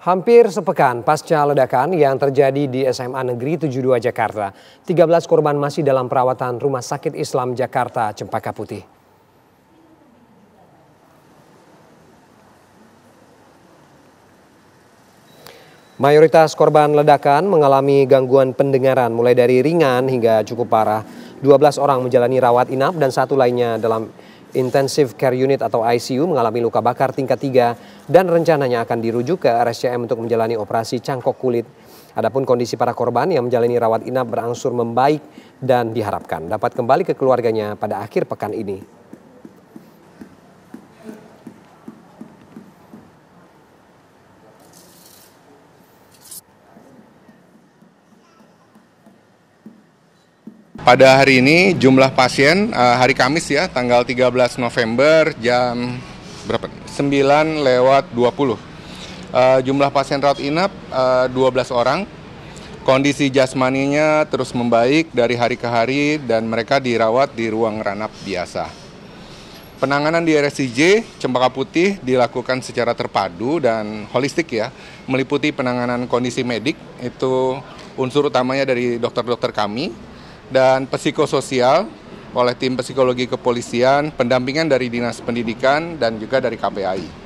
Hampir sepekan pasca ledakan yang terjadi di SMA Negeri 72 Jakarta, 13 korban masih dalam perawatan Rumah Sakit Islam Jakarta Cempaka Putih. Mayoritas korban ledakan mengalami gangguan pendengaran mulai dari ringan hingga cukup parah. 12 orang menjalani rawat inap dan satu lainnya dalam Intensive Care Unit atau ICU mengalami luka bakar tingkat 3 dan rencananya akan dirujuk ke RSCM untuk menjalani operasi cangkok kulit. Adapun kondisi para korban yang menjalani rawat inap berangsur membaik dan diharapkan dapat kembali ke keluarganya pada akhir pekan ini. Pada hari ini jumlah pasien hari Kamis ya tanggal 13 November jam berapa? 9:20. Jumlah pasien rawat inap 12 orang. Kondisi jasmaninya terus membaik dari hari ke hari dan mereka dirawat di ruang ranap biasa. Penanganan di RSCJ Cempaka Putih dilakukan secara terpadu dan holistik ya, meliputi penanganan kondisi medik, itu unsur utamanya dari dokter-dokter kami, dan psikososial oleh tim psikologi kepolisian, pendampingan dari Dinas Pendidikan dan juga dari KPAI.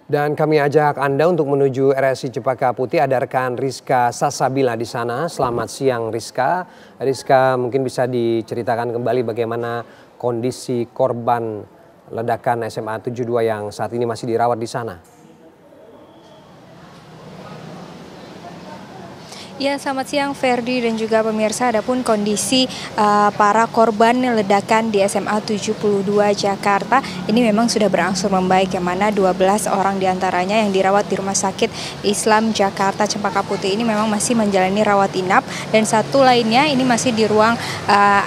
Dan kami ajak Anda untuk menuju RSI Cempaka Putih. Ada rekan Rizka Sasabila di sana. Selamat siang Rizka. Rizka, mungkin bisa diceritakan kembali bagaimana kondisi korban ledakan SMA 72 yang saat ini masih dirawat di sana. Ya, selamat siang Ferdi dan juga pemirsa. Adapun kondisi para korban ledakan di SMA 72 Jakarta ini memang sudah berangsur membaik, yang mana 12 orang diantaranya yang dirawat di Rumah Sakit Islam Jakarta Cempaka Putih ini memang masih menjalani rawat inap, dan satu lainnya ini masih di ruang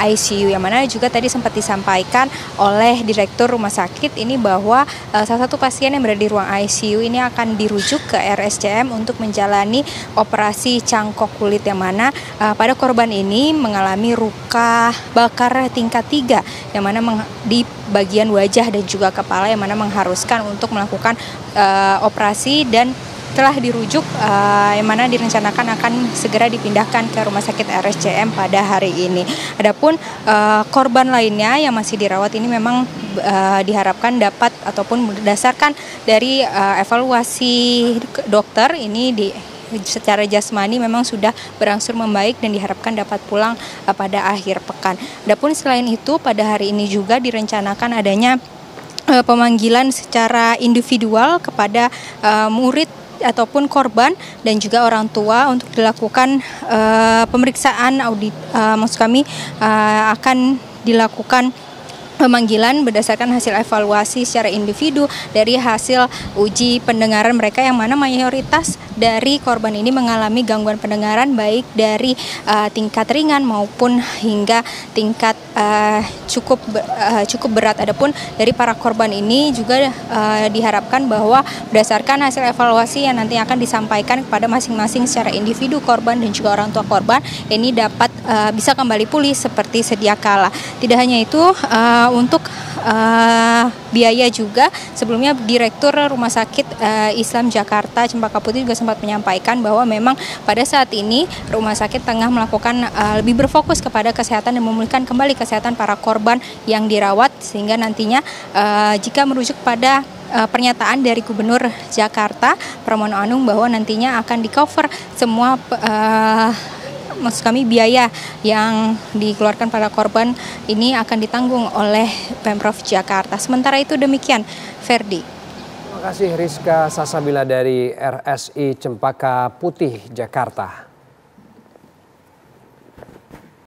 ICU, yang mana juga tadi sempat disampaikan oleh Direktur Rumah Sakit ini bahwa salah satu pasien yang berada di ruang ICU ini akan dirujuk ke RSCM untuk menjalani operasi cangkok kulit, yang mana pada korban ini mengalami luka bakar tingkat 3 yang mana di bagian wajah dan juga kepala, yang mana mengharuskan untuk melakukan operasi dan telah dirujuk, yang mana direncanakan akan segera dipindahkan ke Rumah Sakit RSCM pada hari ini. Adapun korban lainnya yang masih dirawat ini memang diharapkan dapat, ataupun berdasarkan dari evaluasi dokter ini secara jasmani memang sudah berangsur membaik dan diharapkan dapat pulang pada akhir pekan. Adapun selain itu pada hari ini juga direncanakan adanya pemanggilan secara individual kepada murid ataupun korban dan juga orang tua untuk dilakukan pemeriksaan audit. Maksud kami akan dilakukan pemanggilan berdasarkan hasil evaluasi secara individu dari hasil uji pendengaran mereka, yang mana mayoritas dari korban ini mengalami gangguan pendengaran baik dari tingkat ringan maupun hingga tingkat cukup berat. Adapun dari para korban ini juga diharapkan bahwa berdasarkan hasil evaluasi yang nanti akan disampaikan kepada masing-masing secara individu korban dan juga orang tua korban, ini dapat bisa kembali pulih seperti sedia kala. Tidak hanya itu, untuk biaya juga sebelumnya Direktur Rumah Sakit Islam Jakarta Cempaka Putih juga sempat menyampaikan bahwa memang pada saat ini rumah sakit tengah melakukan lebih berfokus kepada kesehatan dan memulihkan kembali kesehatan para korban yang dirawat, sehingga nantinya jika merujuk pada pernyataan dari Gubernur Jakarta Pramono Anung bahwa nantinya akan di-cover semua maksud kami biaya yang dikeluarkan para korban ini akan ditanggung oleh Pemprov Jakarta. Sementara itu demikian, Ferdi. Terima kasih Rizka Sasabila dari RSI Cempaka Putih, Jakarta.